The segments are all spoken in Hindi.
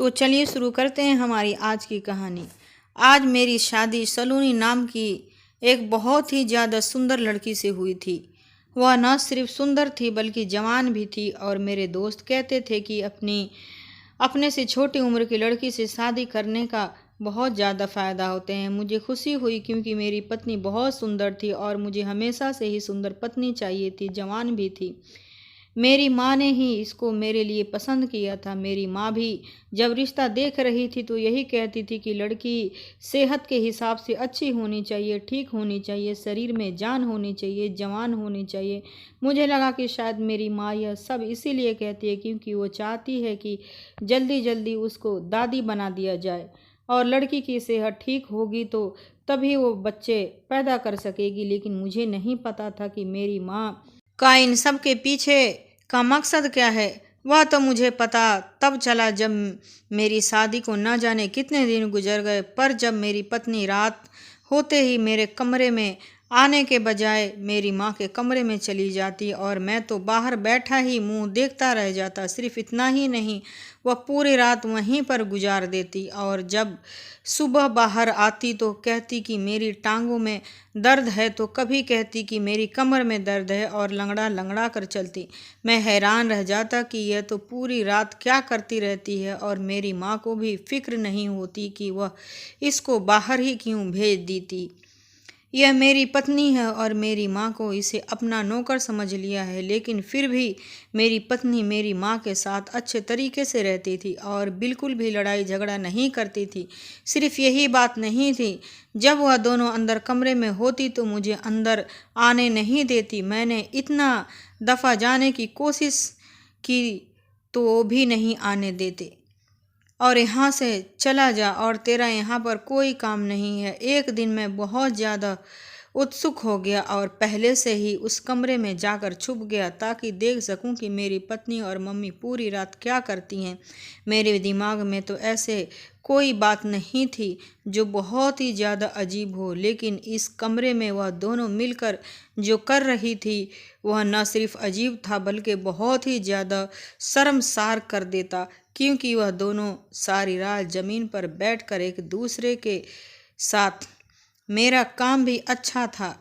तो चलिए शुरू करते हैं हमारी आज की कहानी। आज मेरी शादी सलोनी नाम की एक बहुत ही ज़्यादा सुंदर लड़की से हुई थी। वह न सिर्फ सुंदर थी बल्कि जवान भी थी और मेरे दोस्त कहते थे कि अपने से छोटी उम्र की लड़की से शादी करने का बहुत ज़्यादा फ़ायदा होते हैं। मुझे खुशी हुई क्योंकि मेरी पत्नी बहुत सुंदर थी और मुझे हमेशा से ही सुंदर पत्नी चाहिए थी, जवान भी थी। मेरी माँ ने ही इसको मेरे लिए पसंद किया था। मेरी माँ भी जब रिश्ता देख रही थी तो यही कहती थी कि लड़की सेहत के हिसाब से अच्छी होनी चाहिए, ठीक होनी चाहिए, शरीर में जान होनी चाहिए, जवान होनी चाहिए। मुझे लगा कि शायद मेरी माँ यह सब इसीलिए कहती है क्योंकि वो चाहती है कि जल्दी जल्दी उसको दादी बना दिया जाए और लड़की की सेहत ठीक होगी तो तभी वो बच्चे पैदा कर सकेगी। लेकिन मुझे नहीं पता था कि मेरी माँ का इन सब के पीछे का मकसद क्या है। वह तो मुझे पता तब चला जब मेरी शादी को न जाने कितने दिन गुजर गए। पर जब मेरी पत्नी रात होते ही मेरे कमरे में आने के बजाय मेरी माँ के कमरे में चली जाती और मैं तो बाहर बैठा ही मुंह देखता रह जाता। सिर्फ इतना ही नहीं, वह पूरी रात वहीं पर गुजार देती और जब सुबह बाहर आती तो कहती कि मेरी टांगों में दर्द है, तो कभी कहती कि मेरी कमर में दर्द है और लंगड़ा लंगड़ा कर चलती। मैं हैरान रह जाता कि यह तो पूरी रात क्या करती रहती है और मेरी माँ को भी फिक्र नहीं होती कि वह इसको बाहर ही क्यों भेज देती। यह मेरी पत्नी है और मेरी माँ को इसे अपना नौकर समझ लिया है। लेकिन फिर भी मेरी पत्नी मेरी माँ के साथ अच्छे तरीके से रहती थी और बिल्कुल भी लड़ाई झगड़ा नहीं करती थी। सिर्फ यही बात नहीं थी, जब वह दोनों अंदर कमरे में होती तो मुझे अंदर आने नहीं देती। मैंने इतना दफ़ा जाने की कोशिश की तो वो भी नहीं आने देते और यहाँ से चला जा और तेरा यहाँ पर कोई काम नहीं है। एक दिन मैं बहुत ज़्यादा उत्सुक हो गया और पहले से ही उस कमरे में जाकर छुप गया ताकि देख सकूं कि मेरी पत्नी और मम्मी पूरी रात क्या करती हैं। मेरे दिमाग में तो ऐसे कोई बात नहीं थी जो बहुत ही ज़्यादा अजीब हो, लेकिन इस कमरे में वह दोनों मिलकर जो कर रही थी वह न सिर्फ अजीब था बल्कि बहुत ही ज़्यादा शर्मसार कर देता, क्योंकि वह दोनों सारी रात ज़मीन पर बैठकर एक दूसरे के साथ, मेरा काम भी अच्छा था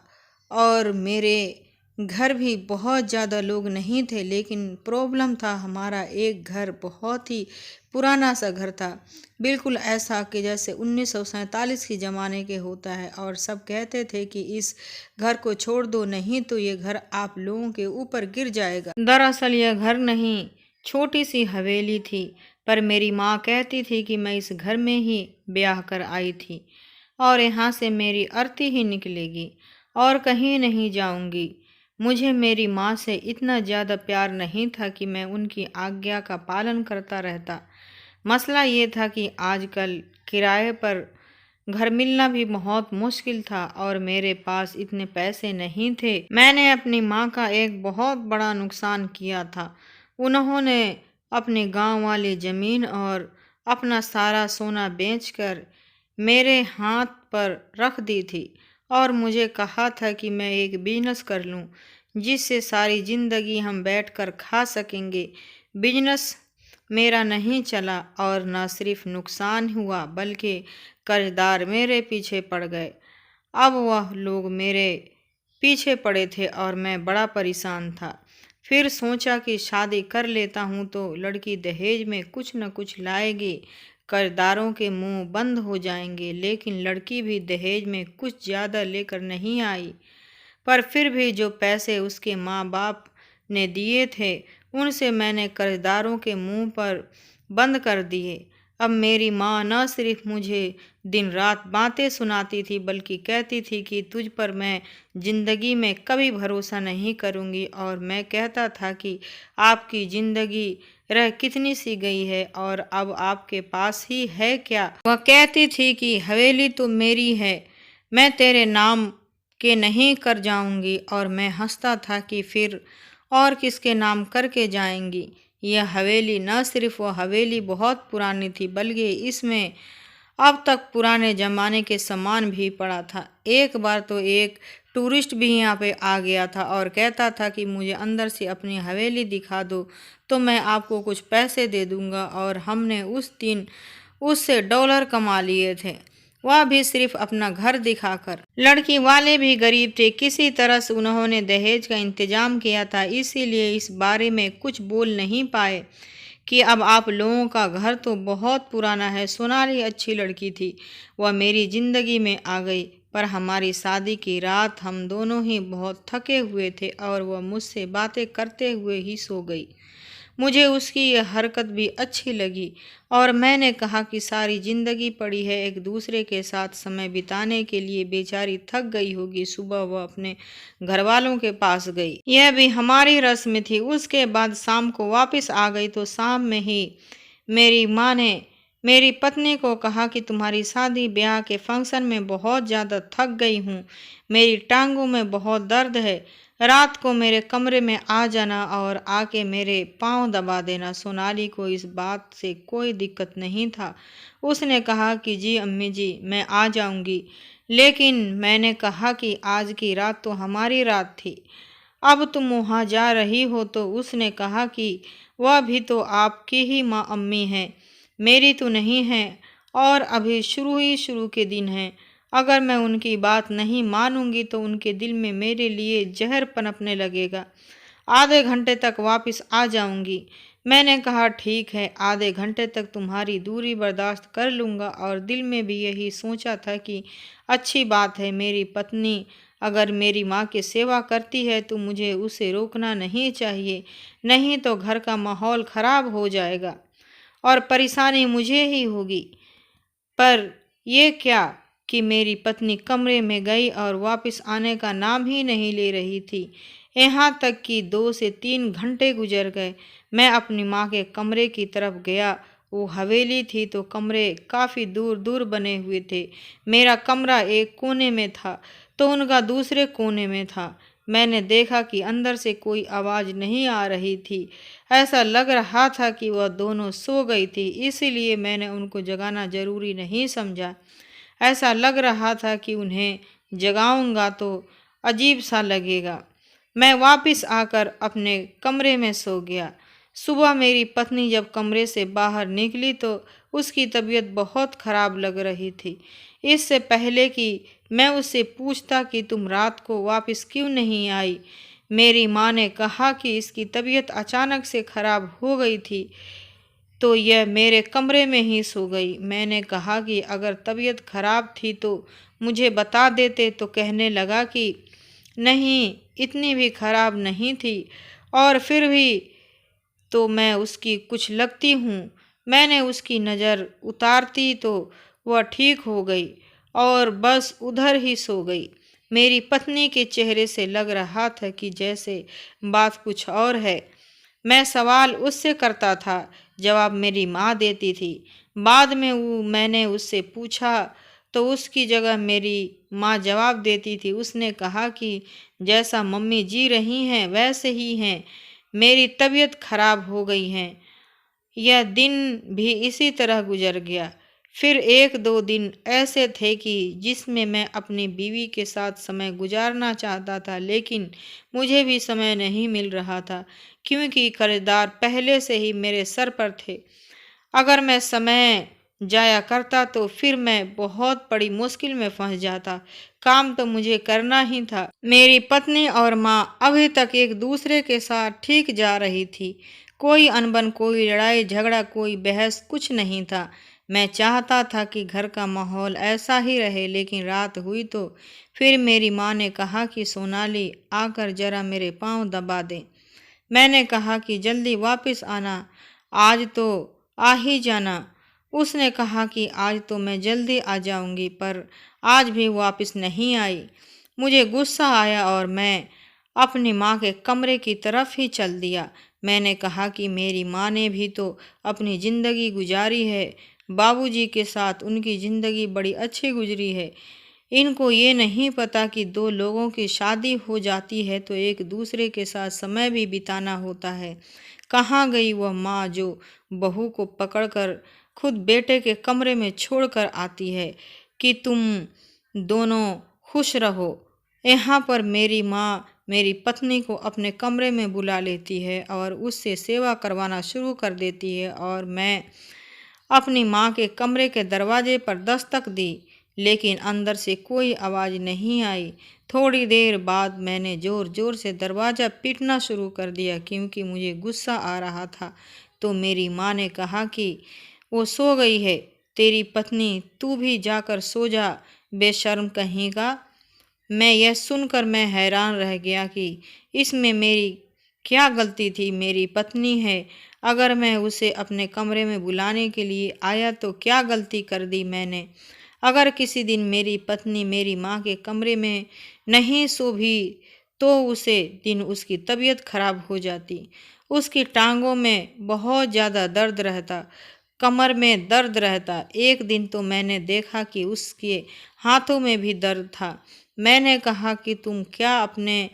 और मेरे घर भी बहुत ज़्यादा लोग नहीं थे, लेकिन प्रॉब्लम था हमारा एक घर बहुत ही पुराना सा घर था, बिल्कुल ऐसा कि जैसे 1947 के ज़माने के होता है। और सब कहते थे कि इस घर को छोड़ दो, नहीं तो ये घर आप लोगों के ऊपर गिर जाएगा। दरअसल यह घर नहीं, छोटी सी हवेली थी, पर मेरी माँ कहती थी कि मैं इस घर में ही ब्याह कर आई थी और यहाँ से मेरी अर्थी ही निकलेगी और कहीं नहीं जाऊंगी। मुझे मेरी माँ से इतना ज़्यादा प्यार नहीं था कि मैं उनकी आज्ञा का पालन करता रहता। मसला ये था कि आजकल किराए पर घर मिलना भी बहुत मुश्किल था और मेरे पास इतने पैसे नहीं थे। मैंने अपनी माँ का एक बहुत बड़ा नुकसान किया था। उन्होंने अपने गांव वाली ज़मीन और अपना सारा सोना बेचकर मेरे हाथ पर रख दी थी और मुझे कहा था कि मैं एक बिजनेस कर लूं जिससे सारी ज़िंदगी हम बैठकर खा सकेंगे। बिजनेस मेरा नहीं चला और न सिर्फ नुकसान हुआ बल्कि कर्जदार मेरे पीछे पड़ गए। अब वह लोग मेरे पीछे पड़े थे और मैं बड़ा परेशान था। फिर सोचा कि शादी कर लेता हूँ तो लड़की दहेज में कुछ न कुछ लाएगी, कर्जदारों के मुंह बंद हो जाएंगे। लेकिन लड़की भी दहेज में कुछ ज़्यादा लेकर नहीं आई, पर फिर भी जो पैसे उसके माँ बाप ने दिए थे उनसे मैंने कर्जदारों के मुंह पर बंद कर दिए। अब मेरी माँ न सिर्फ मुझे दिन रात बातें सुनाती थी बल्कि कहती थी कि तुझ पर मैं ज़िंदगी में कभी भरोसा नहीं करूँगी। और मैं कहता था कि आपकी ज़िंदगी रह कितनी सी गई है और अब आपके पास ही है क्या। वह कहती थी कि हवेली तो मेरी है, मैं तेरे नाम के नहीं कर जाऊंगी। और मैं हंसता था कि फिर और किसके नाम करके जाएंगी। यह हवेली न सिर्फ वह हवेली बहुत पुरानी थी बल्कि इसमें अब तक पुराने ज़माने के सामान भी पड़ा था। एक बार तो एक टूरिस्ट भी यहाँ पे आ गया था और कहता था कि मुझे अंदर से अपनी हवेली दिखा दो तो मैं आपको कुछ पैसे दे दूंगा। और हमने उस दिन उससे डॉलर कमा लिए थे, वह भी सिर्फ अपना घर दिखाकर। लड़की वाले भी गरीब थे, किसी तरह से उन्होंने दहेज का इंतजाम किया था, इसीलिए इस बारे में कुछ बोल नहीं पाए कि अब आप लोगों का घर तो बहुत पुराना है। सोनाली अच्छी लड़की थी, वह मेरी जिंदगी में आ गई, पर हमारी शादी की रात हम दोनों ही बहुत थके हुए थे और वह मुझसे बातें करते हुए ही सो गई। मुझे उसकी यह हरकत भी अच्छी लगी और मैंने कहा कि सारी जिंदगी पड़ी है एक दूसरे के साथ समय बिताने के लिए, बेचारी थक गई होगी। सुबह वह अपने घर वालों के पास गई, यह भी हमारी रस्म थी। उसके बाद शाम को वापस आ गई तो शाम में ही मेरी माँ ने मेरी पत्नी को कहा कि तुम्हारी शादी ब्याह के फंक्शन में बहुत ज़्यादा थक गई हूँ, मेरी टांगों में बहुत दर्द है, रात को मेरे कमरे में आ जाना और आके मेरे पाँव दबा देना। सोनाली को इस बात से कोई दिक्कत नहीं था, उसने कहा कि जी अम्मी जी मैं आ जाऊंगी। लेकिन मैंने कहा कि आज की रात तो हमारी रात थी, अब तुम वहाँ जा रही हो। तो उसने कहा कि वह भी तो आपकी ही माँ अम्मी है, मेरी तो नहीं है, और अभी शुरू के दिन हैं। अगर मैं उनकी बात नहीं मानूंगी तो उनके दिल में मेरे लिए जहर पनपने लगेगा। आधे घंटे तक वापस आ जाऊंगी। मैंने कहा ठीक है, आधे घंटे तक तुम्हारी दूरी बर्दाश्त कर लूँगा। और दिल में भी यही सोचा था कि अच्छी बात है, मेरी पत्नी अगर मेरी माँ की सेवा करती है तो मुझे उसे रोकना नहीं चाहिए, नहीं तो घर का माहौल खराब हो जाएगा और परेशानी मुझे ही होगी। पर यह क्या कि मेरी पत्नी कमरे में गई और वापस आने का नाम ही नहीं ले रही थी। यहाँ तक कि 2 से 3 घंटे गुजर गए। मैं अपनी माँ के कमरे की तरफ गया। वो हवेली थी तो कमरे काफ़ी दूर दूर बने हुए थे। मेरा कमरा एक कोने में था तो उनका दूसरे कोने में था। मैंने देखा कि अंदर से कोई आवाज़ नहीं आ रही थी, ऐसा लग रहा था कि वह दोनों सो गई थी, इसीलिए मैंने उनको जगाना जरूरी नहीं समझा। ऐसा लग रहा था कि उन्हें जगाऊंगा तो अजीब सा लगेगा। मैं वापस आकर अपने कमरे में सो गया। सुबह मेरी पत्नी जब कमरे से बाहर निकली तो उसकी तबीयत बहुत खराब लग रही थी। इससे पहले कि मैं उससे पूछता कि तुम रात को वापस क्यों नहीं आई, मेरी माँ ने कहा कि इसकी तबीयत अचानक से खराब हो गई थी तो यह मेरे कमरे में ही सो गई। मैंने कहा कि अगर तबीयत खराब थी तो मुझे बता देते, तो कहने लगा कि नहीं, इतनी भी खराब नहीं थी और फिर भी तो मैं उसकी कुछ लगती हूँ। मैंने उसकी नज़र उतारती तो वह ठीक हो गई और बस उधर ही सो गई। मेरी पत्नी के चेहरे से लग रहा था कि जैसे बात कुछ और है। मैं सवाल उससे करता था, जवाब मेरी माँ देती थी। बाद में मैंने उससे पूछा तो उसकी जगह मेरी माँ जवाब देती थी। उसने कहा कि जैसा मम्मी जी रही हैं वैसे ही हैं, मेरी तबीयत खराब हो गई है। यह दिन भी इसी तरह गुजर गया। फिर 1-2 दिन ऐसे थे कि जिसमें मैं अपनी बीवी के साथ समय गुजारना चाहता था, लेकिन मुझे भी समय नहीं मिल रहा था क्योंकि कर्जदार पहले से ही मेरे सर पर थे। अगर मैं समय जाया करता तो फिर मैं बहुत बड़ी मुश्किल में फंस जाता। काम तो मुझे करना ही था। मेरी पत्नी और माँ अभी तक एक दूसरे के साथ ठीक जा रही थी। कोई अनबन, कोई लड़ाई झगड़ा, कोई बहस कुछ नहीं था। मैं चाहता था कि घर का माहौल ऐसा ही रहे, लेकिन रात हुई तो फिर मेरी माँ ने कहा कि सोनाली आकर जरा मेरे पाँव दबा दे। मैंने कहा कि जल्दी वापस आना, आज तो आ ही जाना। उसने कहा कि आज तो मैं जल्दी आ जाऊंगी, पर आज भी वापस नहीं आई। मुझे गुस्सा आया और मैं अपनी माँ के कमरे की तरफ ही चल दिया। मैंने कहा कि मेरी माँ ने भी तो अपनी ज़िंदगी गुजारी है, बाबूजी के साथ उनकी ज़िंदगी बड़ी अच्छी गुजरी है। इनको ये नहीं पता कि 2 लोगों की शादी हो जाती है तो एक दूसरे के साथ समय भी बिताना होता है। कहाँ गई वह माँ जो बहू को पकड़कर खुद बेटे के कमरे में छोड़कर आती है कि तुम दोनों खुश रहो। यहाँ पर मेरी माँ मेरी पत्नी को अपने कमरे में बुला लेती है और उससे सेवा करवाना शुरू कर देती है और मैं अपनी माँ के कमरे के दरवाजे पर दस्तक दी, लेकिन अंदर से कोई आवाज़ नहीं आई। थोड़ी देर बाद मैंने ज़ोर ज़ोर से दरवाज़ा पीटना शुरू कर दिया क्योंकि मुझे गुस्सा आ रहा था। तो मेरी माँ ने कहा कि वो सो गई है, तेरी पत्नी, तू भी जाकर सो जा, बेशर्म कहीं का। मैं हैरान रह गया कि इसमें मेरी क्या गलती थी। मेरी पत्नी है, अगर मैं उसे अपने कमरे में बुलाने के लिए आया तो क्या गलती कर दी मैंने। अगर किसी दिन मेरी पत्नी मेरी माँ के कमरे में नहीं सो भी तो उसे दिन उसकी तबीयत खराब हो जाती। उसकी टांगों में बहुत ज़्यादा दर्द रहता, कमर में दर्द रहता। एक दिन तो मैंने देखा कि उसके हाथों में भी दर्द था। मैंने कहा कि तुम क्या अपने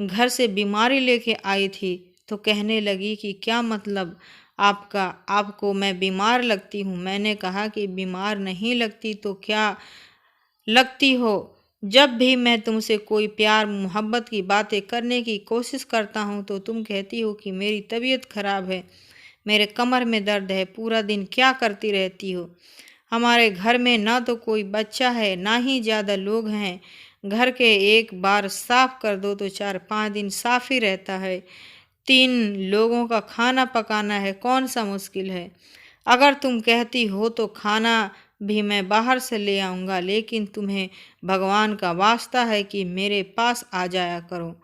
घर से बीमारी लेके आई थी? तो कहने लगी कि क्या मतलब आपका, आपको मैं बीमार लगती हूँ? मैंने कहा कि बीमार नहीं लगती तो क्या लगती हो? जब भी मैं तुमसे कोई प्यार मोहब्बत की बातें करने की कोशिश करता हूँ तो तुम कहती हो कि मेरी तबीयत खराब है, मेरे कमर में दर्द है। पूरा दिन क्या करती रहती हो? हमारे घर में ना तो कोई बच्चा है ना ही ज़्यादा लोग हैं। घर के एक बार साफ कर दो तो 4-5 दिन साफ ही रहता है। 3 लोगों का खाना पकाना है, कौन सा मुश्किल है? अगर तुम कहती हो तो खाना भी मैं बाहर से ले आऊँगा, लेकिन तुम्हें भगवान का वास्ता है कि मेरे पास आ जाया करो।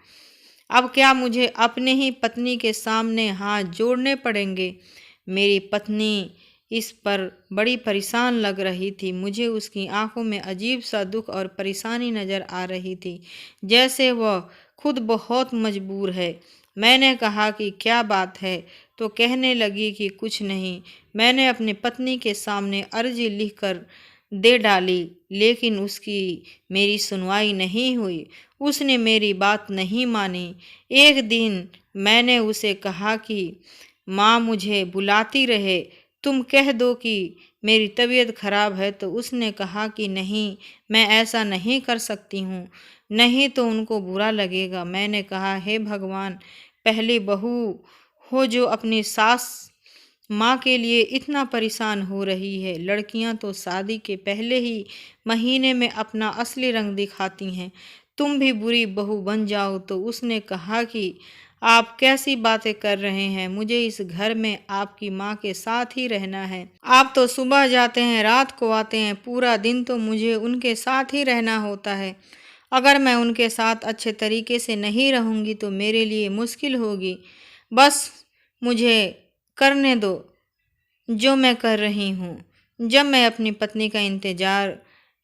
अब क्या मुझे अपने ही पत्नी के सामने हाथ जोड़ने पड़ेंगे? मेरी पत्नी इस पर बड़ी परेशान लग रही थी। मुझे उसकी आंखों में अजीब सा दुख और परेशानी नज़र आ रही थी, जैसे वह खुद बहुत मजबूर है। मैंने कहा कि क्या बात है? तो कहने लगी कि कुछ नहीं। मैंने अपनी पत्नी के सामने अर्जी लिखकर दे डाली, लेकिन उसकी मेरी सुनवाई नहीं हुई। उसने मेरी बात नहीं मानी। एक दिन मैंने उसे कहा कि माँ मुझे बुलाती रहे, तुम कह दो कि मेरी तबीयत खराब है। तो उसने कहा कि नहीं, मैं ऐसा नहीं कर सकती हूँ, नहीं तो उनको बुरा लगेगा। मैंने कहा, हे भगवान, पहली बहू हो जो अपनी सास माँ के लिए इतना परेशान हो रही है। लड़कियां तो शादी के पहले ही महीने में अपना असली रंग दिखाती हैं, तुम भी बुरी बहू बन जाओ। तो उसने कहा कि आप कैसी बातें कर रहे हैं? मुझे इस घर में आपकी माँ के साथ ही रहना है। आप तो सुबह जाते हैं, रात को आते हैं, पूरा दिन तो मुझे उनके साथ ही रहना होता है। अगर मैं उनके साथ अच्छे तरीके से नहीं रहूँगी तो मेरे लिए मुश्किल होगी। बस मुझे करने दो जो मैं कर रही हूँ। जब मैं अपनी पत्नी का इंतज़ार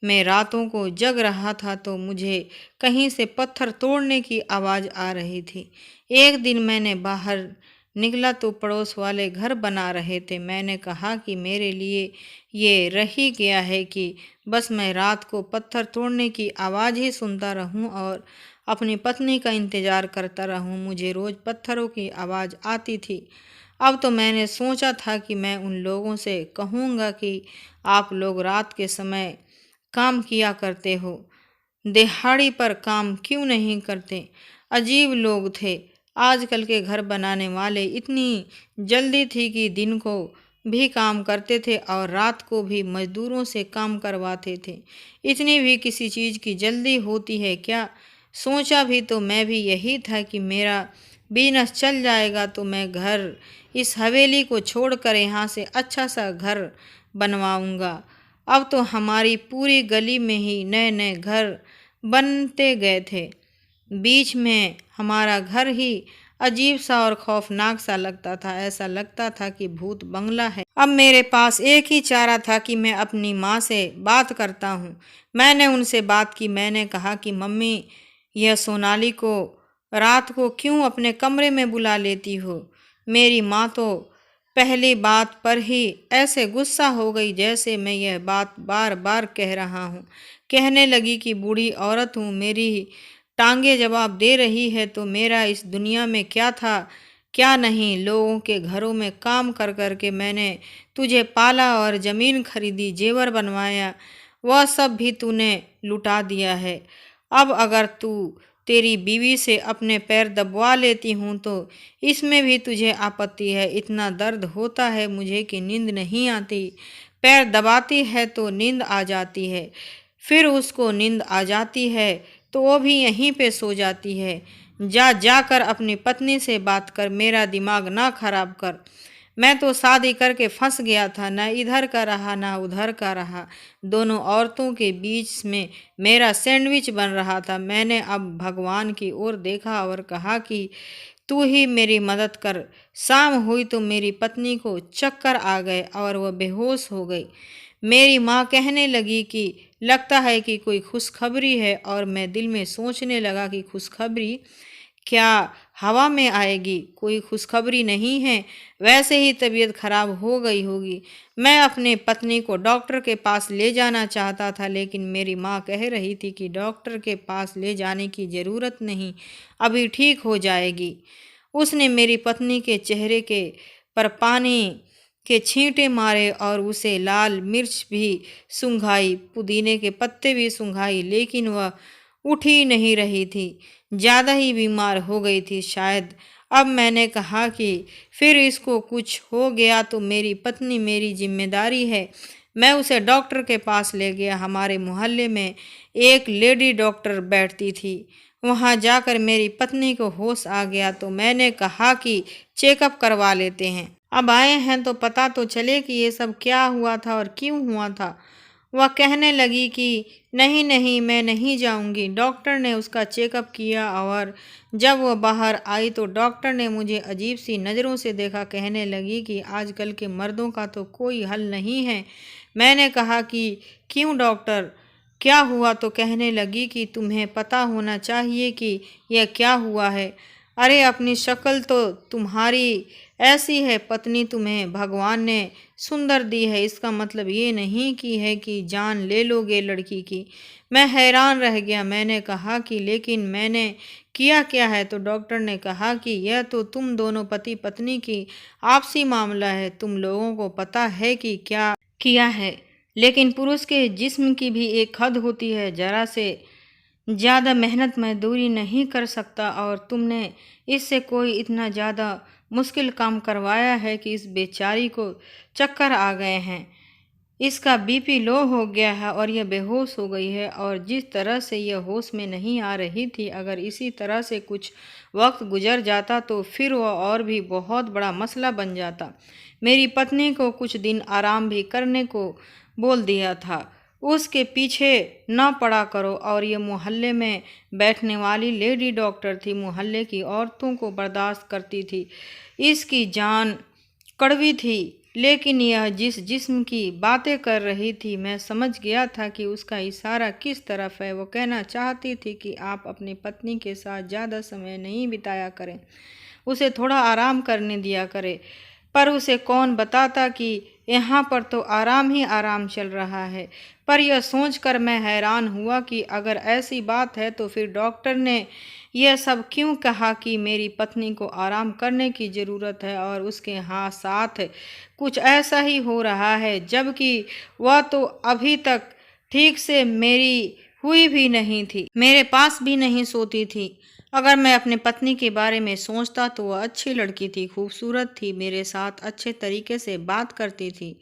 में रातों को जग रहा था तो मुझे कहीं से पत्थर तोड़ने की आवाज़ आ रही थी। एक दिन मैंने बाहर निकला तो पड़ोस वाले घर बना रहे थे। मैंने कहा कि मेरे लिए ये रही गया है कि बस मैं रात को पत्थर तोड़ने की आवाज़ ही सुनता रहूं और अपनी पत्नी का इंतज़ार करता रहूं। मुझे रोज़ पत्थरों की आवाज़ आती थी। अब तो मैंने सोचा था कि मैं उन लोगों से कहूँगा कि आप लोग रात के समय काम किया करते हो, दिहाड़ी पर काम क्यों नहीं करते? अजीब लोग थे। आजकल के घर बनाने वाले इतनी जल्दी थी कि दिन को भी काम करते थे और रात को भी मजदूरों से काम करवाते थे। इतनी भी किसी चीज़ की जल्दी होती है क्या? सोचा भी तो मैं भी यही था कि मेरा बिजनेस चल जाएगा तो मैं घर, इस हवेली को छोड़कर यहाँ से अच्छा सा घर बनवाऊंगा। अब तो हमारी पूरी गली में ही नए नए घर बनते गए थे। बीच में हमारा घर ही अजीब सा और खौफनाक सा लगता था। ऐसा लगता था कि भूत बंगला है। अब मेरे पास एक ही चारा था कि मैं अपनी माँ से बात करता हूँ। मैंने उनसे बात की। मैंने कहा कि मम्मी, यह सोनाली को रात को क्यों अपने कमरे में बुला लेती हो? मेरी माँ तो पहली बात पर ही ऐसे गुस्सा हो गई जैसे मैं यह बात बार बार कह रहा हूँ। कहने लगी कि बूढ़ी औरत हूँ, मेरी टांगे जवाब दे रही है तो मेरा इस दुनिया में क्या था क्या नहीं। लोगों के घरों में काम कर कर के मैंने तुझे पाला और ज़मीन खरीदी, जेवर बनवाया, वह सब भी तूने लुटा दिया है। अब अगर तू तेरी बीवी से अपने पैर दबवा लेती हूँ तो इसमें भी तुझे आपत्ति है। इतना दर्द होता है मुझे कि नींद नहीं आती। पैर दबाती है तो नींद आ जाती है, फिर उसको नींद आ जाती है तो वो भी यहीं पे सो जाती है। जाकर अपनी पत्नी से बात कर, मेरा दिमाग ना खराब कर। मैं तो शादी करके फंस गया था, ना इधर का रहा ना उधर का रहा। दोनों औरतों के बीच में मेरा सैंडविच बन रहा था। मैंने अब भगवान की ओर देखा और कहा कि तू ही मेरी मदद कर। शाम हुई तो मेरी पत्नी को चक्कर आ गए और वह बेहोश हो गई। मेरी माँ कहने लगी कि लगता है कि कोई खुशखबरी है, और मैं दिल में सोचने लगा कि खुशखबरी क्या हवा में आएगी, कोई खुशखबरी नहीं है, वैसे ही तबीयत खराब हो गई होगी। मैं अपने पत्नी को डॉक्टर के पास ले जाना चाहता था, लेकिन मेरी माँ कह रही थी कि डॉक्टर के पास ले जाने की ज़रूरत नहीं, अभी ठीक हो जाएगी। उसने मेरी पत्नी के चेहरे के पर पानी के छींटे मारे और उसे लाल मिर्च भी सूंघाई, पुदीने के पत्ते भी सूंघाई, लेकिन वह उठ ही नहीं रही थी। ज़्यादा ही बीमार हो गई थी शायद। अब मैंने कहा कि फिर इसको कुछ हो गया तो मेरी पत्नी मेरी जिम्मेदारी है। मैं उसे डॉक्टर के पास ले गया। हमारे मोहल्ले में एक लेडी डॉक्टर बैठती थी। वहाँ जाकर मेरी पत्नी को होश आ गया तो मैंने कहा कि चेकअप करवा लेते हैं। अब आए हैं तो पता तो चले कि ये सब क्या हुआ था और क्यों हुआ था। वह कहने लगी कि नहीं नहीं, मैं नहीं जाऊंगी। डॉक्टर ने उसका चेकअप किया और जब वह बाहर आई तो डॉक्टर ने मुझे अजीब सी नज़रों से देखा। कहने लगी कि आजकल के मर्दों का तो कोई हल नहीं है। मैंने कहा कि क्यों डॉक्टर, क्या हुआ? तो कहने लगी कि तुम्हें पता होना चाहिए कि यह क्या हुआ है। अरे अपनी शक्ल तो तुम्हारी ऐसी है, पत्नी तुम्हें भगवान ने सुंदर दी है, इसका मतलब ये नहीं कि है कि जान ले लोगे लड़की की। मैं हैरान रह गया। मैंने कहा कि लेकिन मैंने किया क्या है? तो डॉक्टर ने कहा कि यह तो तुम दोनों पति पत्नी की आपसी मामला है। तुम लोगों को पता है कि क्या किया है, लेकिन पुरुष के जिस्म की भी एक हद होती है। जरा से ज़्यादा मेहनत मजदूरी नहीं कर सकता, और तुमने इससे कोई इतना ज़्यादा मुश्किल काम करवाया है कि इस बेचारी को चक्कर आ गए हैं। इसका बीपी लो हो गया है और यह बेहोश हो गई है। और जिस तरह से यह होश में नहीं आ रही थी, अगर इसी तरह से कुछ वक्त गुजर जाता तो फिर वह और भी बहुत बड़ा मसला बन जाता। मेरी पत्नी को कुछ दिन आराम भी करने को बोल दिया था। उसके पीछे न पड़ा करो। और ये मोहल्ले में बैठने वाली लेडी डॉक्टर थी, मोहल्ले की औरतों को बर्दाश्त करती थी। इसकी जान कड़वी थी, लेकिन यह जिस जिस्म की बातें कर रही थी, मैं समझ गया था कि उसका इशारा किस तरफ है। वो कहना चाहती थी कि आप अपनी पत्नी के साथ ज़्यादा समय नहीं बिताया करें, उसे थोड़ा आराम करने दिया करें। पर उसे कौन बताता कि यहाँ पर तो आराम ही आराम चल रहा है। पर यह सोचकर मैं हैरान हुआ कि अगर ऐसी बात है तो फिर डॉक्टर ने यह सब क्यों कहा कि मेरी पत्नी को आराम करने की ज़रूरत है, और उसके हाँ साथ कुछ ऐसा ही हो रहा है, जबकि वह तो अभी तक ठीक से मेरी हुई भी नहीं थी, मेरे पास भी नहीं सोती थी। अगर मैं अपने पत्नी के बारे में सोचता तो वह अच्छी लड़की थी, खूबसूरत थी, मेरे साथ अच्छे तरीके से बात करती थी।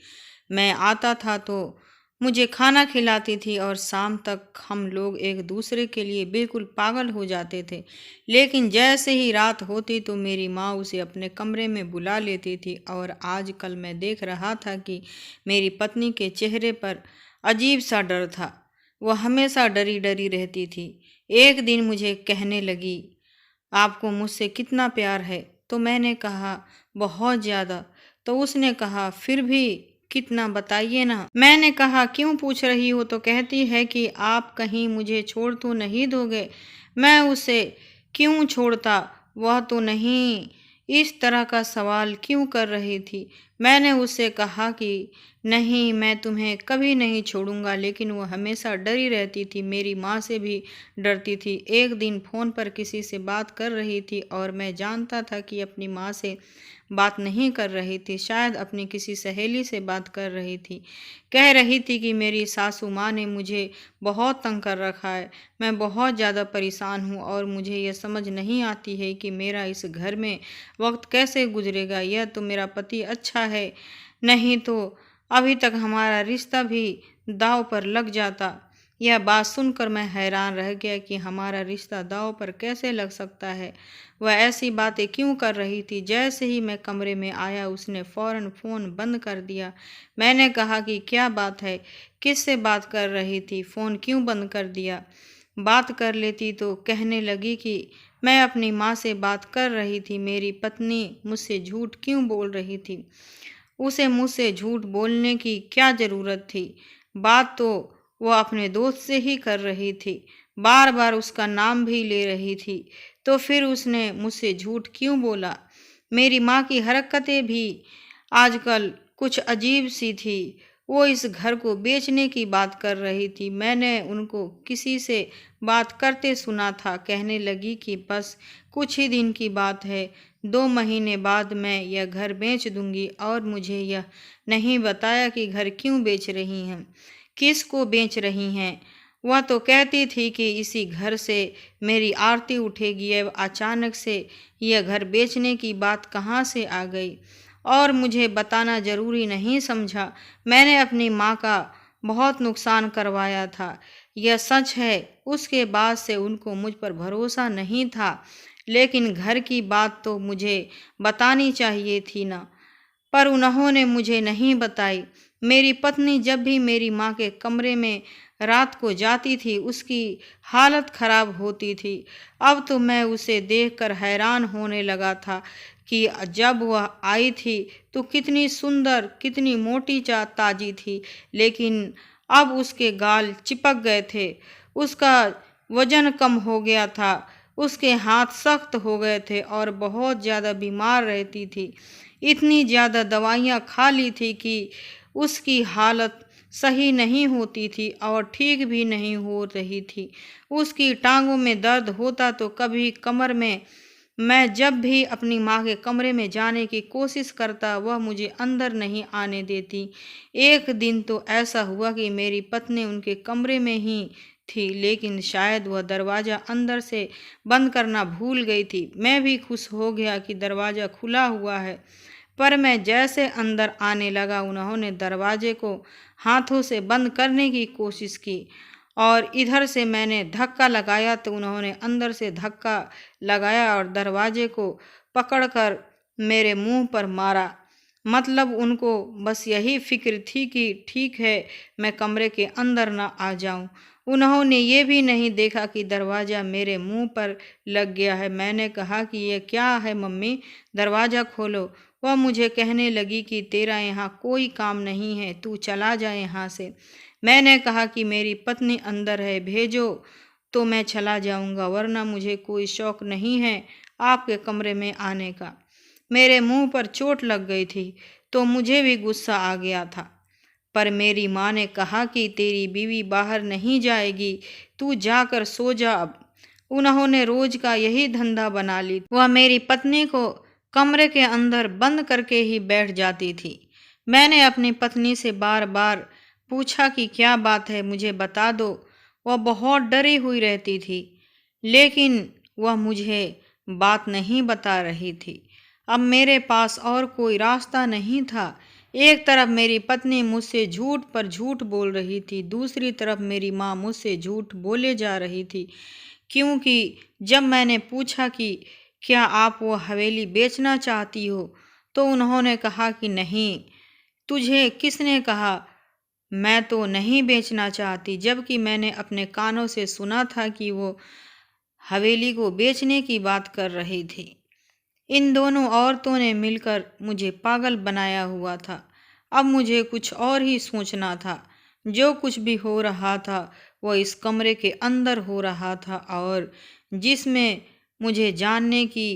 मैं आता था तो मुझे खाना खिलाती थी और शाम तक हम लोग एक दूसरे के लिए बिल्कुल पागल हो जाते थे। लेकिन जैसे ही रात होती तो मेरी माँ उसे अपने कमरे में बुला लेती थी। और आजकल मैं देख रहा था कि मेरी पत्नी के चेहरे पर अजीब सा डर था। वह हमेशा डरी डरी रहती थी। एक दिन मुझे कहने लगी, आपको मुझसे कितना प्यार है? तो मैंने कहा, बहुत ज़्यादा। तो उसने कहा, फिर भी कितना, बताइए ना। मैंने कहा, क्यों पूछ रही हो? तो कहती है कि आप कहीं मुझे छोड़ तो नहीं दोगे। मैं उसे क्यों छोड़ता, वह तो नहीं। इस तरह का सवाल क्यों कर रही थी? मैंने उससे कहा कि नहीं, मैं तुम्हें कभी नहीं छोड़ूंगा, लेकिन वो हमेशा डरी रहती थी, मेरी माँ से भी डरती थी। एक दिन फ़ोन पर किसी से बात कर रही थी और मैं जानता था कि अपनी माँ से बात नहीं कर रही थी, शायद अपनी किसी सहेली से बात कर रही थी। कह रही थी कि मेरी सासू माँ ने मुझे बहुत तंग कर रखा है, मैं बहुत ज़्यादा परेशान हूँ और मुझे यह समझ नहीं आती है कि मेरा इस घर में वक्त कैसे गुजरेगा। यह तो मेरा पति अच्छा है, नहीं तो अभी तक हमारा रिश्ता भी दांव पर लग जाता। यह बात सुनकर मैं हैरान रह गया कि हमारा रिश्ता दांव पर कैसे लग सकता है। वह ऐसी बातें क्यों कर रही थी। जैसे ही मैं कमरे में आया उसने फौरन फ़ोन बंद कर दिया। मैंने कहा कि क्या बात है, किससे बात कर रही थी, फ़ोन क्यों बंद कर दिया। बात कर लेती तो कहने लगी कि मैं अपनी माँ से बात कर रही थी, मेरी पत्नी मुझसे झूठ क्यों बोल रही थी। उसे मुझसे झूठ बोलने की क्या ज़रूरत थी। बात तो वह अपने दोस्त से ही कर रही थी, बार बार उसका नाम भी ले रही थी, तो फिर उसने मुझसे झूठ क्यों बोला। मेरी माँ की हरकतें भी आजकल कुछ अजीब सी थी। वो इस घर को बेचने की बात कर रही थी। मैंने उनको किसी से बात करते सुना था। कहने लगी कि बस कुछ ही दिन की बात है, 2 महीने बाद मैं यह घर बेच दूंगी। और मुझे यह नहीं बताया कि घर क्यों बेच रही हैं, किस को बेच रही हैं। वह तो कहती थी कि इसी घर से मेरी आरती उठेगी। अब अचानक से यह घर बेचने की बात कहाँ से आ गई और मुझे बताना ज़रूरी नहीं समझा। मैंने अपनी माँ का बहुत नुकसान करवाया था, यह सच है। उसके बाद से उनको मुझ पर भरोसा नहीं था, लेकिन घर की बात तो मुझे बतानी चाहिए थी ना, पर उन्होंने मुझे नहीं बताई। मेरी पत्नी जब भी मेरी माँ के कमरे में रात को जाती थी उसकी हालत खराब होती थी। अब तो मैं उसे देखकर हैरान होने लगा था कि जब वह आई थी तो कितनी सुंदर, कितनी मोटी ताजी थी, लेकिन अब उसके गाल चिपक गए थे, उसका वजन कम हो गया था, उसके हाथ सख्त हो गए थे और बहुत ज़्यादा बीमार रहती थी। इतनी ज़्यादा दवाइयाँ खा ली थी कि उसकी हालत सही नहीं होती थी और ठीक भी नहीं हो रही थी। उसकी टांगों में दर्द होता तो कभी कमर में। मैं जब भी अपनी माँ के कमरे में जाने की कोशिश करता वह मुझे अंदर नहीं आने देती। एक दिन तो ऐसा हुआ कि मेरी पत्नी उनके कमरे में ही थी, लेकिन शायद वह दरवाज़ा अंदर से बंद करना भूल गई थी। मैं भी खुश हो गया कि दरवाज़ा खुला हुआ है, पर मैं जैसे अंदर आने लगा उन्होंने दरवाजे को हाथों से बंद करने की कोशिश की और इधर से मैंने धक्का लगाया तो उन्होंने अंदर से धक्का लगाया और दरवाजे को पकड़कर मेरे मुंह पर मारा। मतलब उनको बस यही फिक्र थी कि ठीक है मैं कमरे के अंदर ना आ जाऊं। उन्होंने ये भी नहीं देखा कि दरवाज़ा मेरे मुंह पर लग गया है। मैंने कहा कि ये क्या है मम्मी, दरवाज़ा खोलो। वह मुझे कहने लगी कि तेरा यहाँ कोई काम नहीं है, तू चला जा यहाँ से। मैंने कहा कि मेरी पत्नी अंदर है, भेजो तो मैं चला जाऊँगा, वरना मुझे कोई शौक नहीं है आपके कमरे में आने का। मेरे मुंह पर चोट लग गई थी तो मुझे भी गुस्सा आ गया था, पर मेरी माँ ने कहा कि तेरी बीवी बाहर नहीं जाएगी, तू जाकर सो जा अब। उन्होंने रोज का यही धंधा बना ली। वह मेरी पत्नी को कमरे के अंदर बंद करके ही बैठ जाती थी। मैंने अपनी पत्नी से बार बार पूछा कि क्या बात है, मुझे बता दो। वह बहुत डरी हुई रहती थी, लेकिन वह मुझे बात नहीं बता रही थी। अब मेरे पास और कोई रास्ता नहीं था। एक तरफ मेरी पत्नी मुझसे झूठ पर झूठ बोल रही थी, दूसरी तरफ मेरी माँ मुझसे झूठ बोले जा रही थी। क्योंकि जब मैंने पूछा कि क्या आप वो हवेली बेचना चाहती हो, तो उन्होंने कहा कि नहीं। तुझे किसने कहा? मैं तो नहीं बेचना चाहती, जबकि मैंने अपने कानों से सुना था कि वो हवेली को बेचने की बात कर रही थी। इन दोनों औरतों ने मिलकर मुझे पागल बनाया हुआ था। अब मुझे कुछ और ही सोचना था। जो कुछ भी हो रहा था वह इस कमरे के अंदर हो रहा था और जिसमें मुझे जानने की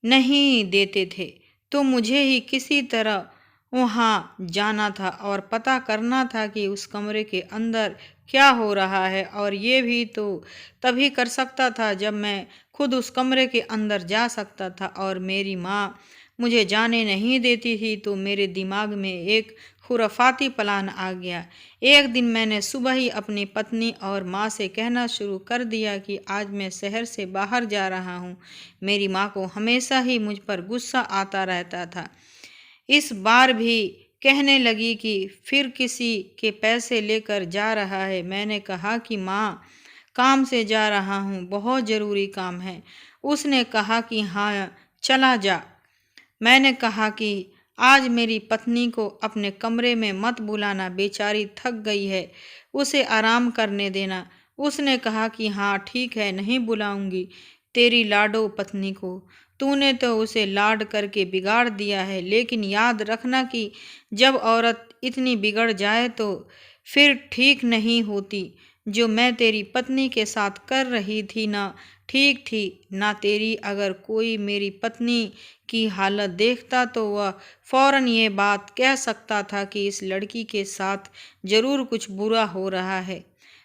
नहीं देते थे, तो मुझे ही किसी तरह वहाँ जाना था और पता करना था कि उस कमरे के अंदर क्या हो रहा है, और ये भी तो तभी कर सकता था जब मैं खुद उस कमरे के अंदर जा सकता था। और मेरी माँ मुझे जाने नहीं देती थी, तो मेरे दिमाग में एक खुराफाती प्लान आ गया। एक दिन मैंने सुबह ही अपनी पत्नी और माँ से कहना शुरू कर दिया कि आज मैं शहर से बाहर जा रहा हूँ। मेरी माँ को हमेशा ही मुझ पर गुस्सा आता रहता था। इस बार भी कहने लगी कि फिर किसी के पैसे लेकर जा रहा है। मैंने कहा कि माँ, काम से जा रहा हूँ, बहुत ज़रूरी काम है। उसने कहा कि हाँ, चला जा। मैंने कहा कि आज मेरी पत्नी को अपने कमरे में मत बुलाना, बेचारी थक गई है, उसे आराम करने देना। उसने कहा कि हाँ ठीक है, नहीं बुलाऊंगी तेरी लाडो पत्नी को। तूने तो उसे लाड करके बिगाड़ दिया है, लेकिन याद रखना कि जब औरत इतनी बिगड़ जाए तो फिर ठीक नहीं होती। जो मैं तेरी पत्नी के साथ कर रही थी ना ठीक थी ना तेरी। अगर कोई मेरी पत्नी की हालत देखता तो वह फौरन ये बात कह सकता था कि इस लड़की के साथ जरूर कुछ बुरा हो रहा है।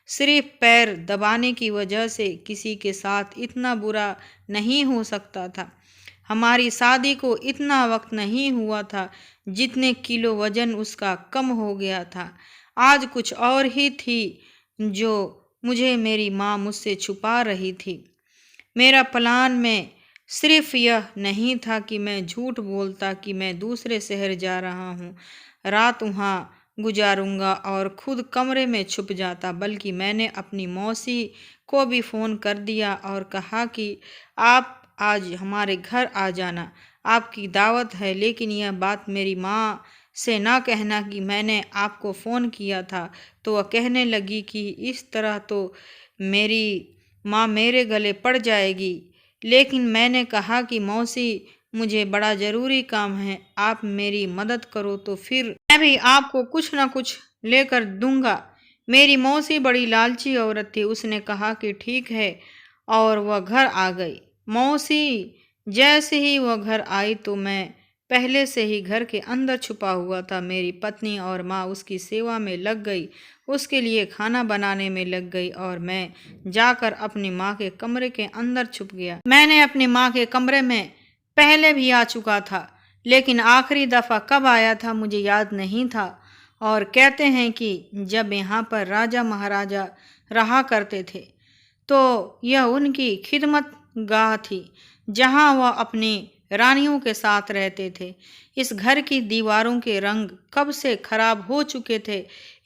सिर्फ पैर दबाने की वजह से किसी के साथ इतना बुरा नहीं हो सकता था। हमारी शादी को इतना वक्त नहीं हुआ था जितने किलो वजन उसका कम हो गया था। आज कुछ और ही थी जो मुझे मेरी माँ मुझसे छुपा रही थी। मेरा प्लान में सिर्फ यह नहीं था कि मैं झूठ बोलता कि मैं दूसरे शहर जा रहा हूँ, रात वहाँ गुजारूंगा और खुद कमरे में छुप जाता, बल्कि मैंने अपनी मौसी को भी फ़ोन कर दिया और कहा कि आप आज हमारे घर आ जाना, आपकी दावत है। लेकिन यह बात मेरी माँ से ना कहना कि मैंने आपको फ़ोन किया था। तो वह कहने लगी कि इस तरह तो मेरी माँ मेरे गले पड़ जाएगी। लेकिन मैंने कहा कि मौसी, मुझे बड़ा ज़रूरी काम है, आप मेरी मदद करो तो फिर मैं भी आपको कुछ ना कुछ लेकर दूंगा। मेरी मौसी बड़ी लालची औरत थी। उसने कहा कि ठीक है, और वह घर आ गई। मौसी जैसे ही वह घर आई तो मैं पहले से ही घर के अंदर छुपा हुआ था। मेरी पत्नी और माँ उसकी सेवा में लग गई, उसके लिए खाना बनाने में लग गई, और मैं जाकर अपनी माँ के कमरे के अंदर छुप गया। मैंने अपनी माँ के कमरे में पहले भी आ चुका था, लेकिन आखिरी दफ़ा कब आया था मुझे याद नहीं था। और कहते हैं कि जब यहाँ पर राजा महाराजा रहा करते थे तो यह उनकी खिदमत गाह थी, जहाँ वह अपनी रानियों के साथ रहते थे। इस घर की दीवारों के रंग कब से खराब हो चुके थे।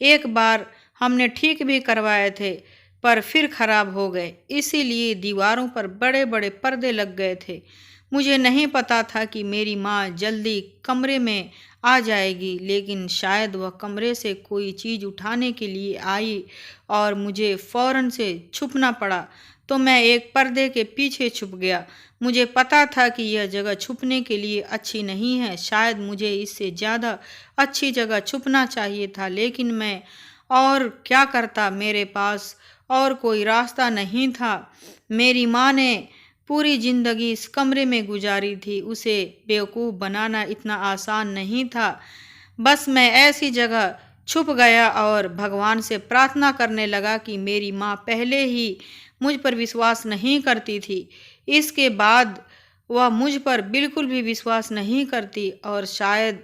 एक बार हमने ठीक भी करवाए थे, पर फिर खराब हो गए, इसीलिए दीवारों पर बड़े बड़े पर्दे लग गए थे। मुझे नहीं पता था कि मेरी माँ जल्दी कमरे में आ जाएगी, लेकिन शायद वह कमरे से कोई चीज़ उठाने के लिए आई और मुझे फ़ौरन से छुपना पड़ा। तो मैं एक पर्दे के पीछे छुप गया। मुझे पता था कि यह जगह छुपने के लिए अच्छी नहीं है, शायद मुझे इससे ज़्यादा अच्छी जगह छुपना चाहिए था, लेकिन मैं और क्या करता, मेरे पास और कोई रास्ता नहीं था। मेरी माँ ने पूरी ज़िंदगी इस कमरे में गुजारी थी, उसे बेवकूफ़ बनाना इतना आसान नहीं था। बस मैं ऐसी जगह छुप गया और भगवान से प्रार्थना करने लगा कि मेरी माँ पहले ही मुझ पर विश्वास नहीं करती थी, इसके बाद वह मुझ पर बिल्कुल भी विश्वास नहीं करती और शायद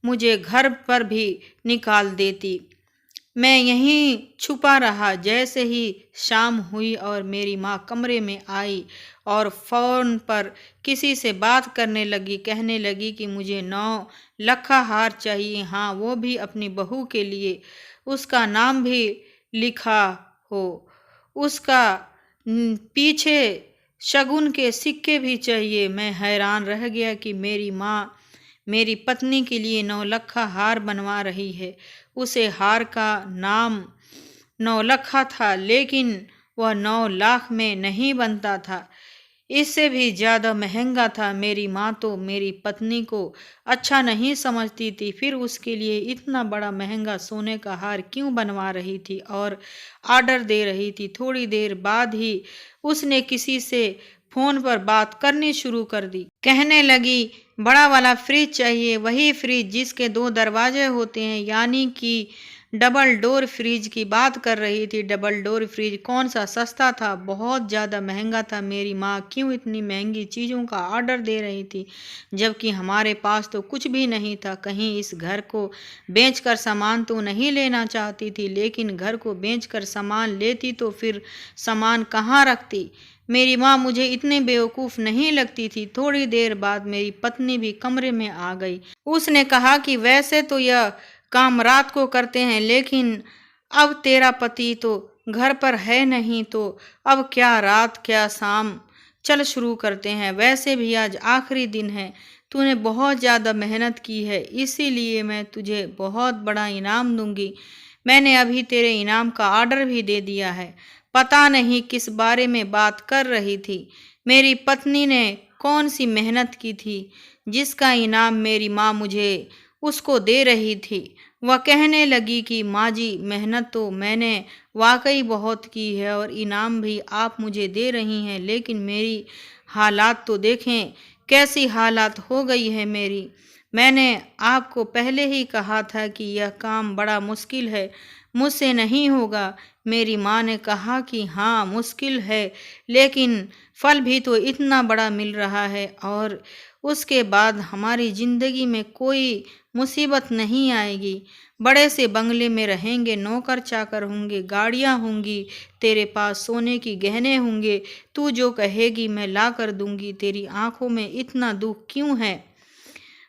मुझे घर पर भी निकाल देती। मैं यहीं छुपा रहा। जैसे ही शाम हुई और मेरी माँ कमरे में आई और फ़ोन पर किसी से बात करने लगी, कहने लगी कि मुझे 9 लखा हार चाहिए, हाँ वो भी अपनी बहू के लिए, उसका नाम भी लिखा हो, उसका पीछे शगुन के सिक्के भी चाहिए। मैं हैरान रह गया कि मेरी माँ मेरी पत्नी के लिए 9 लखा हार बनवा रही है। उसे हार का नाम 9 लखा था, लेकिन वह 9 लाख में नहीं बनता था, इससे भी ज़्यादा महंगा था। मेरी माँ तो मेरी पत्नी को अच्छा नहीं समझती थी, फिर उसके लिए इतना बड़ा महंगा सोने का हार क्यों बनवा रही थी और ऑर्डर दे रही थी। थोड़ी देर बाद ही उसने किसी से फ़ोन पर बात करनी शुरू कर दी। कहने लगी, बड़ा वाला फ्रिज चाहिए, वही फ्रिज जिसके 2 दरवाजे होते हैं, यानी कि डबल डोर फ्रिज की बात कर रही थी। डबल डोर फ्रिज कौन सा सस्ता था, बहुत ज़्यादा महंगा था। मेरी माँ क्यों इतनी महंगी चीज़ों का ऑर्डर दे रही थी, जबकि हमारे पास तो कुछ भी नहीं था। कहीं इस घर को बेचकर सामान तो नहीं लेना चाहती थी, लेकिन घर को बेचकर सामान लेती तो फिर सामान कहाँ रखती। मेरी माँ मुझे इतने बेवकूफ़ नहीं लगती थी। थोड़ी देर बाद मेरी पत्नी भी कमरे में आ गई। उसने कहा कि वैसे तो यह काम रात को करते हैं, लेकिन अब तेरा पति तो घर पर है नहीं, तो अब क्या रात क्या शाम, चल शुरू करते हैं। वैसे भी आज आखिरी दिन है, तूने बहुत ज़्यादा मेहनत की है, इसीलिए मैं तुझे बहुत बड़ा इनाम दूंगी। मैंने अभी तेरे इनाम का ऑर्डर भी दे दिया है। पता नहीं किस बारे में बात कर रही थी। मेरी पत्नी ने कौन सी मेहनत की थी जिसका इनाम मेरी माँ मुझे उसको दे रही थी। वह कहने लगी कि माँ जी, मेहनत तो मैंने वाकई बहुत की है और इनाम भी आप मुझे दे रही हैं, लेकिन मेरी हालात तो देखें, कैसी हालात हो गई है मेरी। मैंने आपको पहले ही कहा था कि यह काम बड़ा मुश्किल है, मुझसे नहीं होगा। मेरी माँ ने कहा कि हाँ मुश्किल है, लेकिन फल भी तो इतना बड़ा मिल रहा है, और उसके बाद हमारी ज़िंदगी में कोई मुसीबत नहीं आएगी। बड़े से बंगले में रहेंगे, नौकर चाकर होंगे, गाड़ियाँ होंगी, तेरे पास सोने की गहने होंगे। तू जो कहेगी मैं ला कर दूंगी। तेरी आंखों में इतना दुख क्यों है?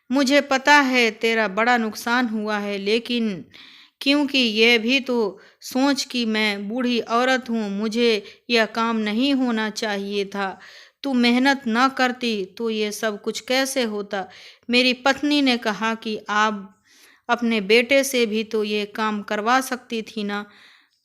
मुझे पता है तेरा बड़ा नुकसान हुआ है, लेकिन क्योंकि यह भी तो सोच कि मैं बूढ़ी औरत हूँ, मुझे यह काम नहीं होना चाहिए था। तू मेहनत ना करती तो ये सब कुछ कैसे होता। मेरी पत्नी ने कहा कि आप अपने बेटे से भी तो ये काम करवा सकती थी ना।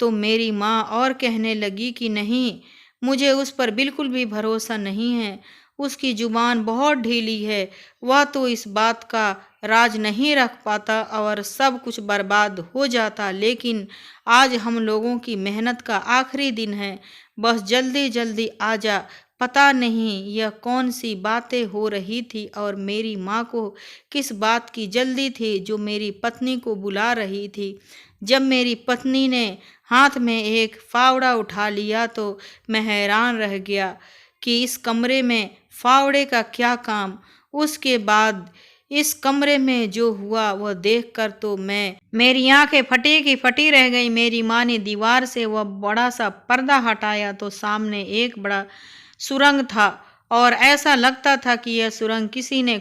तो मेरी माँ और कहने लगी कि नहीं, मुझे उस पर बिल्कुल भी भरोसा नहीं है। उसकी जुबान बहुत ढीली है, वह तो इस बात का राज नहीं रख पाता और सब कुछ बर्बाद हो जाता। लेकिन आज हम लोगों की मेहनत का आखिरी दिन है, बस जल्दी जल्दी आ जा। पता नहीं यह कौन सी बातें हो रही थी और मेरी माँ को किस बात की जल्दी थी जो मेरी पत्नी को बुला रही थी। जब मेरी पत्नी ने हाथ में एक फावड़ा उठा लिया तो मैं हैरान रह गया कि इस कमरे में फावड़े का क्या काम। उसके बाद इस कमरे में जो हुआ वह देखकर तो मेरी आंखें फटी की फटी रह गई। मेरी माँ ने दीवार से वह बड़ा सा पर्दा हटाया तो सामने एक बड़ा सुरंग था, और ऐसा लगता था कि यह सुरंग किसी ने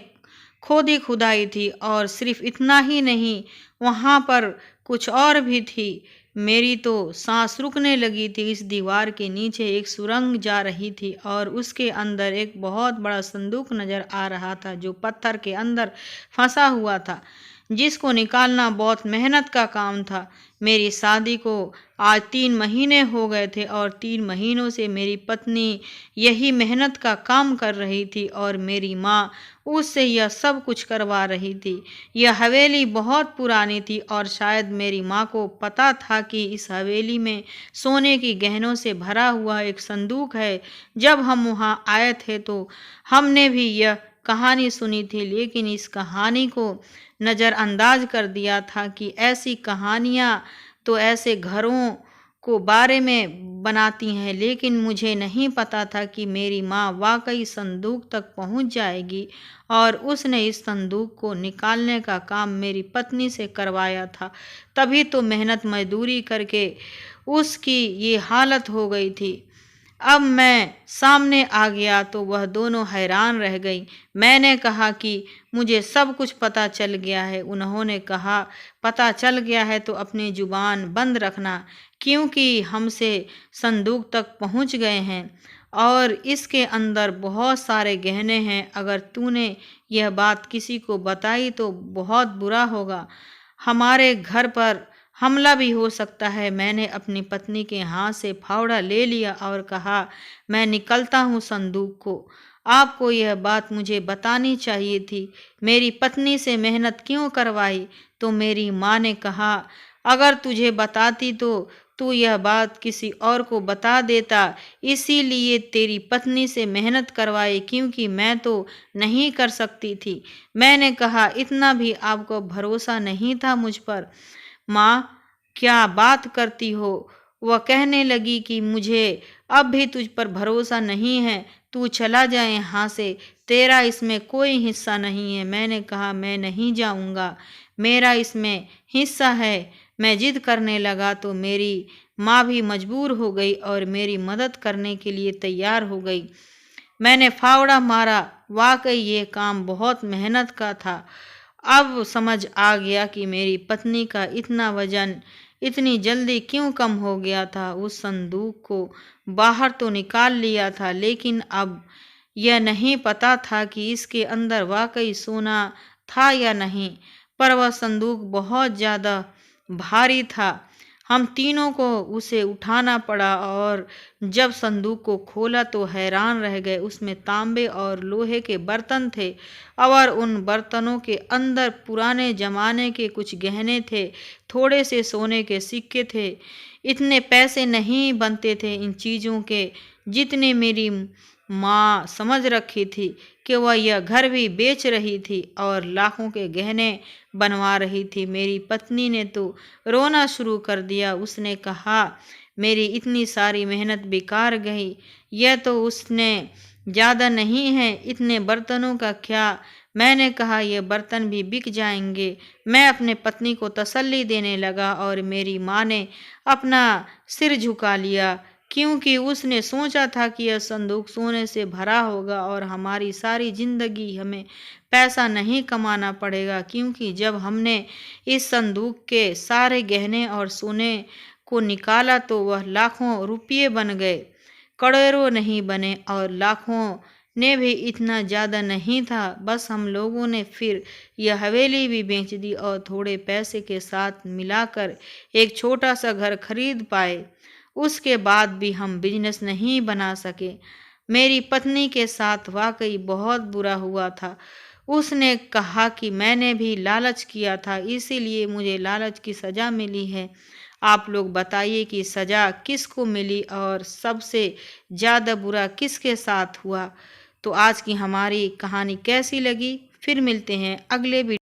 खोदी खुदाई थी। और सिर्फ इतना ही नहीं, वहाँ पर कुछ और भी थी। मेरी तो सांस रुकने लगी थी। इस दीवार के नीचे एक सुरंग जा रही थी और उसके अंदर एक बहुत बड़ा संदूक नजर आ रहा था जो पत्थर के अंदर फंसा हुआ था, जिसको निकालना बहुत मेहनत का काम था। मेरी शादी को आज 3 महीने हो गए थे और 3 महीनों से मेरी पत्नी यही मेहनत का काम कर रही थी और मेरी माँ उससे यह सब कुछ करवा रही थी। यह हवेली बहुत पुरानी थी और शायद मेरी माँ को पता था कि इस हवेली में सोने की गहनों से भरा हुआ एक संदूक है। जब हम वहाँ आए थे तो हमने भी यह कहानी सुनी थी, लेकिन इस कहानी को नज़रअंदाज कर दिया था कि ऐसी कहानियाँ तो ऐसे घरों को बारे में बनाती हैं। लेकिन मुझे नहीं पता था कि मेरी माँ वाकई संदूक तक पहुँच जाएगी और उसने इस संदूक को निकालने का काम मेरी पत्नी से करवाया था। तभी तो मेहनत मजदूरी करके उसकी ये हालत हो गई थी। अब मैं सामने आ गया तो वह दोनों हैरान रह गई। मैंने कहा कि मुझे सब कुछ पता चल गया है। उन्होंने कहा, पता चल गया है तो अपनी जुबान बंद रखना, क्योंकि हमसे संदूक तक पहुंच गए हैं और इसके अंदर बहुत सारे गहने हैं। अगर तूने यह बात किसी को बताई तो बहुत बुरा होगा, हमारे घर पर हमला भी हो सकता है। मैंने अपनी पत्नी के हाथ से फावड़ा ले लिया और कहा, मैं निकलता हूँ संदूक को। आपको यह बात मुझे बतानी चाहिए थी। मेरी पत्नी से मेहनत क्यों करवाई? तो मेरी माँ ने कहा, अगर तुझे बताती तो तू यह बात किसी और को बता देता, इसीलिए तेरी पत्नी से मेहनत करवाई, क्योंकि मैं तो नहीं कर सकती थी। मैंने कहा, इतना भी आपको भरोसा नहीं था मुझ पर? माँ, क्या बात करती हो? वह कहने लगी कि मुझे अब भी तुझ पर भरोसा नहीं है, तू चला जा यहाँ से, तेरा इसमें कोई हिस्सा नहीं है। मैंने कहा, मैं नहीं जाऊँगा, मेरा इसमें हिस्सा है। मैं जिद करने लगा तो मेरी माँ भी मजबूर हो गई और मेरी मदद करने के लिए तैयार हो गई। मैंने फावड़ा मारा, वाकई ये काम बहुत मेहनत का था। अब समझ आ गया कि मेरी पत्नी का इतना वजन इतनी जल्दी क्यों कम हो गया था। उस संदूक को बाहर तो निकाल लिया था, लेकिन अब यह नहीं पता था कि इसके अंदर वाकई सोना था या नहीं। पर वह संदूक बहुत ज़्यादा भारी था, हम तीनों को उसे उठाना पड़ा और जब संदूक को खोला तो हैरान रह गए। उसमें तांबे और लोहे के बर्तन थे और उन बर्तनों के अंदर पुराने जमाने के कुछ गहने थे, थोड़े से सोने के सिक्के थे। इतने पैसे नहीं बनते थे इन चीज़ों के जितने मेरी माँ समझ रखी थी कि वह यह घर भी बेच रही थी और लाखों के गहने बनवा रही थी। मेरी पत्नी ने तो रोना शुरू कर दिया। उसने कहा, मेरी इतनी सारी मेहनत बेकार गई। यह तो उसने ज़्यादा नहीं है, इतने बर्तनों का क्या? मैंने कहा, ये बर्तन भी बिक जाएंगे। मैं अपने पत्नी को तसल्ली देने लगा और मेरी माँ ने अपना सिर झुका लिया, क्योंकि उसने सोचा था कि यह संदूक सोने से भरा होगा और हमारी सारी जिंदगी हमें पैसा नहीं कमाना पड़ेगा, क्योंकि जब हमने इस संदूक के सारे गहने और सोने को निकाला तो वह लाखों रुपये बन गए, करोड़ों नहीं बने। और लाखों ने भी इतना ज़्यादा नहीं था। बस हम लोगों ने फिर यह हवेली भी बेच दी और थोड़े पैसे के साथ मिलाकर एक छोटा सा घर खरीद पाए। उसके बाद भी हम बिजनेस नहीं बना सके। मेरी पत्नी के साथ वाकई बहुत बुरा हुआ था। उसने कहा कि मैंने भी लालच किया था, इसीलिए मुझे लालच की सज़ा मिली है। आप लोग बताइए कि सज़ा किसको मिली और सबसे ज़्यादा बुरा किसके साथ हुआ। तो आज की हमारी कहानी कैसी लगी? फिर मिलते हैं अगले वीडियो।